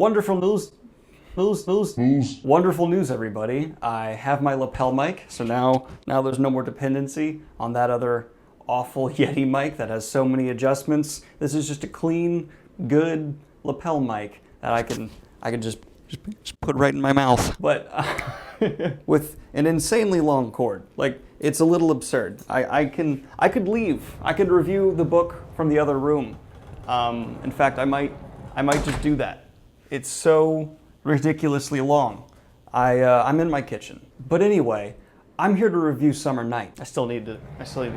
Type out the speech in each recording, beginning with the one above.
Wonderful news. Wonderful news, everybody. I have my lapel mic, so now there's no more dependency on that other awful Yeti mic that has so many adjustments. This is just a clean, good lapel mic that I can just put right in my mouth. But with an insanely long cord. Like, it's a little absurd. I could leave. I could review the book from the other room. In fact, I might just do that. It's so ridiculously long. I'm in my kitchen. But anyway, I'm here to review Summer Night. I still need to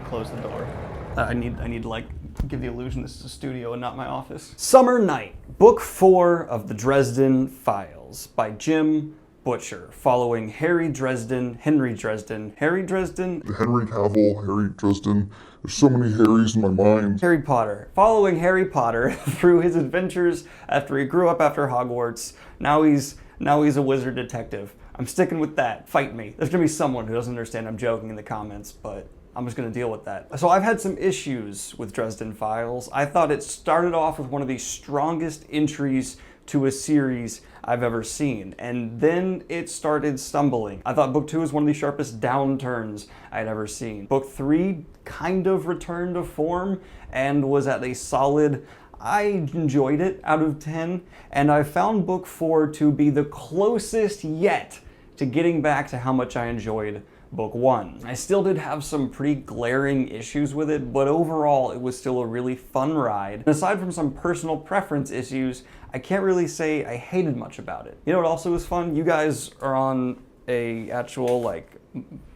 close the door. I need to like give the illusion this is a studio and not my office. Summer Night, book 4 of the Dresden Files by Jim Butcher, following Henry Cavill, Harry Dresden. There's so many Harrys in my mind. Harry Potter. Following Harry Potter through his adventures after he grew up after Hogwarts. Now he's a wizard detective. I'm sticking with that. Fight me. There's gonna be someone who doesn't understand I'm joking in the comments, but I'm just gonna deal with that. So I've had some issues with Dresden Files. I thought it started off with one of the strongest entries to a series I've ever seen, and then it started stumbling. I thought book 2 was one of the sharpest downturns I'd ever seen. Book 3 kind of returned to form and was at a solid, I enjoyed it, out of 10, and I found book 4 to be the closest yet to getting back to how much I enjoyed book 1. I still did have some pretty glaring issues with it, but overall it was still a really fun ride. And aside from some personal preference issues, I can't really say I hated much about it. You know what also was fun? You guys are on a actual like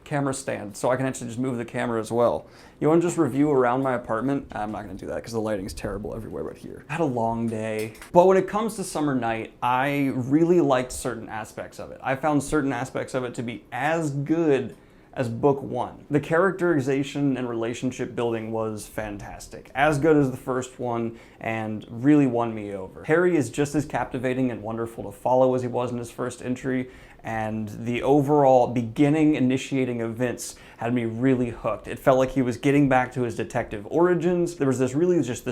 camera stand, so I can actually just move the camera as well. You want to just review around my apartment? I'm not going to do that because the lighting's terrible everywhere but here. I had a long day. But when it comes to Summer Night, I really liked certain aspects of it. I found certain aspects of it to be as good as book 1. The characterization and relationship building was fantastic. As good as the first one, and really won me over. Harry is just as captivating and wonderful to follow as he was in his first entry, and the overall initiating events had me really hooked. It felt like he was getting back to his detective origins. There was this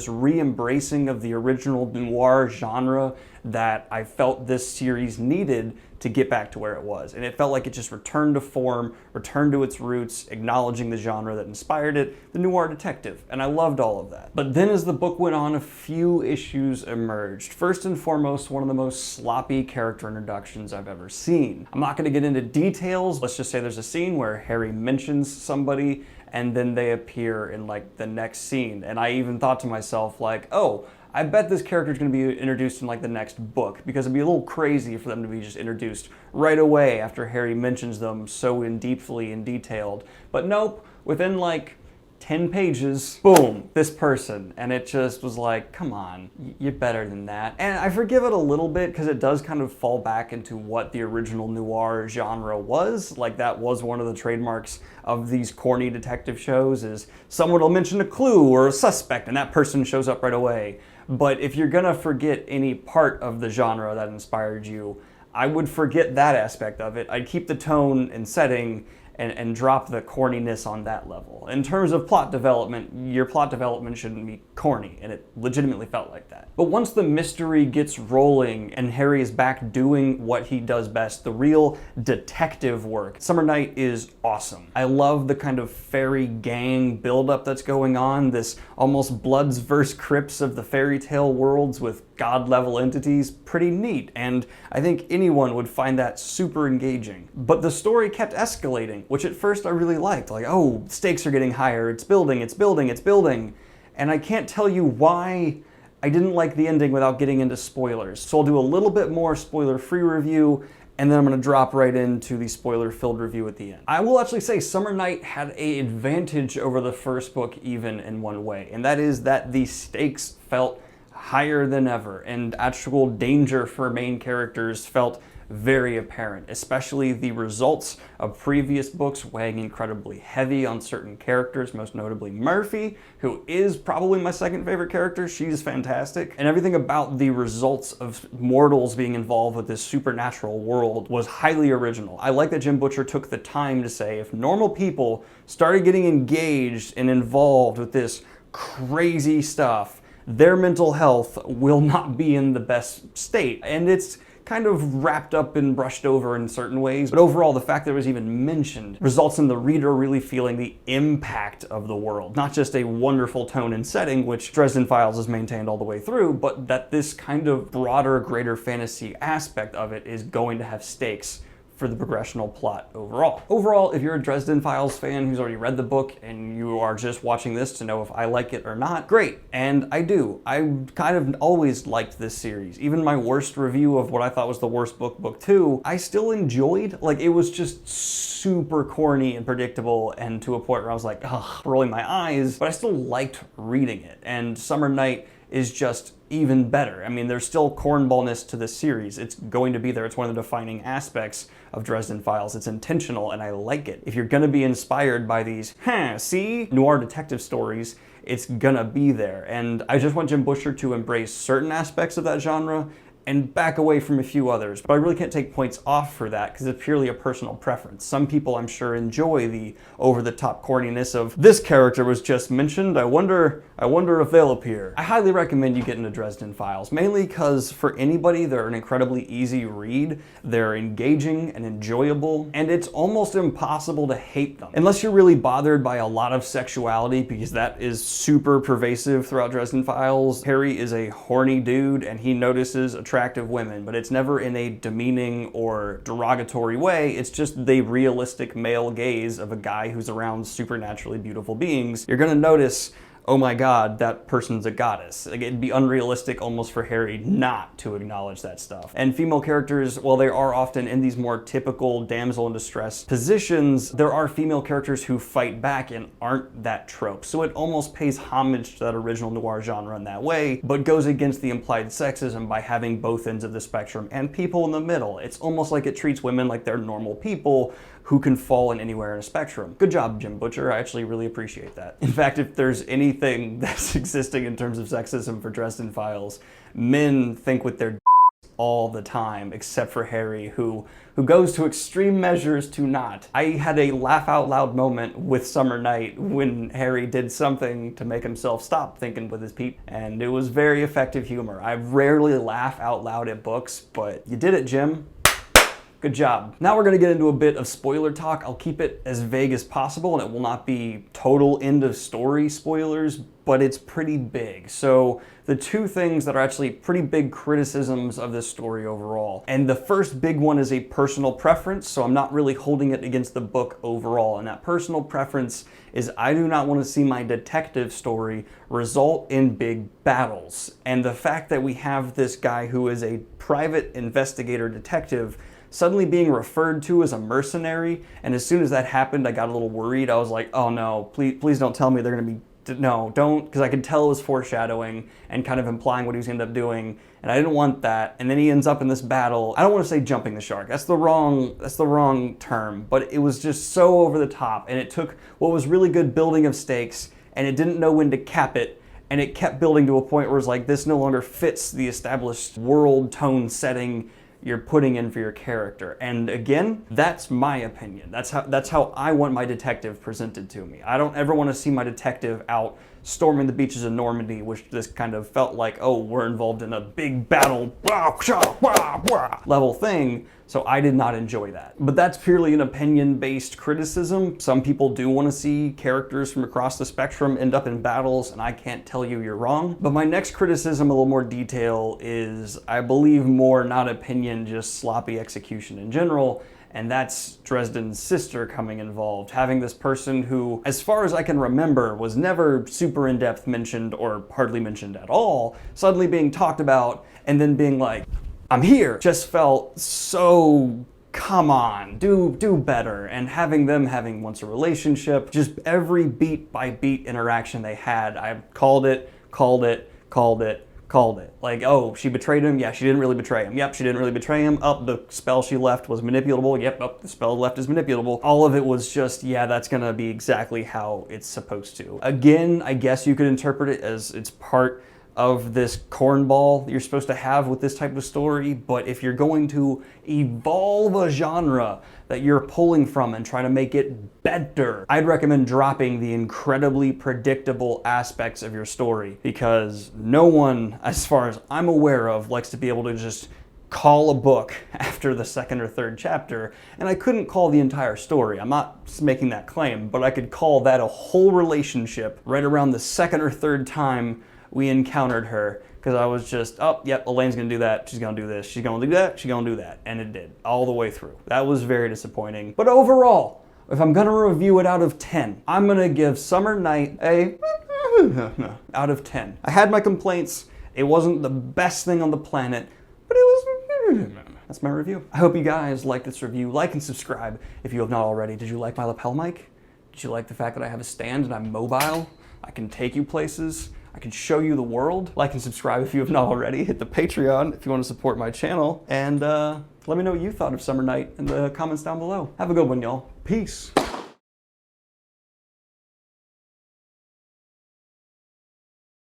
re-embracing of the original noir genre that I felt this series needed to get back to where it was. And it felt like it just returned to form, returned to its roots, acknowledging the genre that inspired it, the noir detective. And I loved all of that. But then as the book went on, a few issues emerged. First and foremost, one of the most sloppy character introductions I've ever seen. I'm not gonna get into details. Let's just say there's a scene where Harry mentions somebody and then they appear in like the next scene. And I even thought to myself like, oh, I bet this character is going to be introduced in like the next book, because it'd be a little crazy for them to be just introduced right away after Harry mentions them so deeply and detailed. But nope, within like 10 pages, boom, this person. And it just was like, come on, you're better than that. And I forgive it a little bit because it does kind of fall back into what the original noir genre was. Like that was one of the trademarks of these corny detective shows, is someone will mention a clue or a suspect and that person shows up right away. But if you're gonna forget any part of the genre that inspired you, I would forget that aspect of it. I'd keep the tone and setting and drop the corniness on that level. In terms of plot development, your plot development shouldn't be corny, and it legitimately felt like that. But once the mystery gets rolling and Harry is back doing what he does best, the real detective work, Summer Night is awesome. I love the kind of fairy gang buildup that's going on, this almost Bloods versus Crips of the fairy tale worlds with god-level entities, pretty neat, and I think anyone would find that super engaging. But the story kept escalating, which at first I really liked. Like, oh, stakes are getting higher, it's building, it's building, it's building. And I can't tell you why I didn't like the ending without getting into spoilers. So I'll do a little bit more spoiler-free review, and then I'm gonna drop right into the spoiler-filled review at the end. I will actually say Summer Night had an advantage over the first book even in one way, and that is that the stakes felt higher than ever, and actual danger for main characters felt very apparent, especially the results of previous books weighing incredibly heavy on certain characters, most notably Murphy, who is probably my second favorite character. She's fantastic. And everything about the results of mortals being involved with this supernatural world was highly original. I like that Jim Butcher took the time to say, if normal people started getting engaged and involved with this crazy stuff, their mental health will not be in the best state. And it's kind of wrapped up and brushed over in certain ways, but overall the fact that it was even mentioned results in the reader really feeling the impact of the world. Not just a wonderful tone and setting, which Dresden Files has maintained all the way through, but that this kind of broader, greater fantasy aspect of it is going to have stakes for the progressional plot overall. Overall, if you're a Dresden Files fan who's already read the book and you are just watching this to know if I like it or not, great. And I do. I kind of always liked this series. Even my worst review of what I thought was the worst book, book 2, I still enjoyed. Like, it was just super corny and predictable, and to a point where I was like, ugh, rolling my eyes, but I still liked reading it. And Summer Night is just even better. I mean, there's still cornballness to this series. It's going to be there. It's one of the defining aspects of Dresden Files. It's intentional, and I like it. If you're gonna be inspired by these, see, noir detective stories, it's gonna be there. And I just want Jim Butcher to embrace certain aspects of that genre and back away from a few others. But I really can't take points off for that because it's purely a personal preference. Some people, I'm sure, enjoy the over-the-top corniness of this character was just mentioned. I wonder if they'll appear. I highly recommend you get into Dresden Files, mainly because for anybody, they're an incredibly easy read. They're engaging and enjoyable, and it's almost impossible to hate them. Unless you're really bothered by a lot of sexuality, because that is super pervasive throughout Dresden Files. Harry is a horny dude, and he notices attractive women, but it's never in a demeaning or derogatory way. It's just the realistic male gaze of a guy who's around supernaturally beautiful beings. You're gonna notice, oh my god, that person's a goddess. Like, it'd be unrealistic almost for Harry not to acknowledge that stuff. And female characters, while they are often in these more typical damsel in distress positions, there are female characters who fight back and aren't that trope. So it almost pays homage to that original noir genre in that way, but goes against the implied sexism by having both ends of the spectrum and people in the middle. It's almost like it treats women like they're normal people who can fall in anywhere in a spectrum. Good job, Jim Butcher. I actually really appreciate that. In fact, if there's anything that's existing in terms of sexism for Dresden Files, men think with their all the time, except for Harry, who goes to extreme measures to not. I had a laugh out loud moment with Summer Night when Harry did something to make himself stop thinking with his peep, and it was very effective humor. I rarely laugh out loud at books, but you did it, Jim. Good job. Now we're going to get into a bit of spoiler talk. I'll keep it as vague as possible, and it will not be total end of story spoilers, but it's pretty big. So the two things that are actually pretty big criticisms of this story overall. And the first big one is a personal preference, so I'm not really holding it against the book overall. And that personal preference is I do not want to see my detective story result in big battles. And the fact that we have this guy who is a private investigator detective suddenly being referred to as a mercenary, and as soon as that happened, I got a little worried. I was like, oh no, please don't tell me they're gonna be, no, don't, because I could tell it was foreshadowing and kind of implying what he was gonna end up doing, and I didn't want that. And then he ends up in this battle. I don't want to say jumping the shark. That's the wrong term, but it was just so over the top, and it took what was really good building of stakes, and it didn't know when to cap it, and it kept building to a point where it's like, this no longer fits the established world tone setting you're putting in for your character. And again, that's my opinion. That's how I want my detective presented to me. I don't ever want to see my detective out storming the beaches of Normandy, which this kind of felt like, oh, we're involved in a big battle level thing. So I did not enjoy that. But that's purely an opinion-based criticism. Some people do want to see characters from across the spectrum end up in battles, and I can't tell you you're wrong. But my next criticism, a little more detail, is I believe more not opinion, just sloppy execution in general. And that's Dresden's sister coming involved, having this person who, as far as I can remember, was never super in-depth mentioned or hardly mentioned at all, suddenly being talked about and then being like, I'm here, just felt so, come on, do better. And having them having once a relationship, just every beat by beat interaction they had, I called it. Like, oh, she betrayed him? Yeah, she didn't really betray him. Yep, she didn't really betray him. Oh, the spell she left was manipulable. Yep, oh, the spell left is manipulable. All of it was just, yeah, that's gonna be exactly how it's supposed to. Again, I guess you could interpret it as it's part of this cornball that you're supposed to have with this type of story, but if you're going to evolve a genre that you're pulling from and trying to make it better, I'd recommend dropping the incredibly predictable aspects of your story, because no one, as far as I'm aware of, likes to be able to just call a book after the second or third chapter. And I couldn't call the entire story. I'm not making that claim, but I could call that a whole relationship right around the second or third time we encountered her, because I was just, oh, yep, Elaine's gonna do that, she's gonna do this, she's gonna do that, she's gonna do that, and it did, all the way through. That was very disappointing. But overall, if I'm gonna review it out of 10, I'm gonna give Summer Night a out of 10. I had my complaints, it wasn't the best thing on the planet, but it was, that's my review. I hope you guys like this review. Like and subscribe if you have not already. Did you like my lapel mic? Did you like the fact that I have a stand and I'm mobile? I can take you places. I can show you the world. Like and subscribe if you have not already. Hit the Patreon if you want to support my channel. And let me know what you thought of Summer Night in the comments down below. Have a good one, y'all. Peace.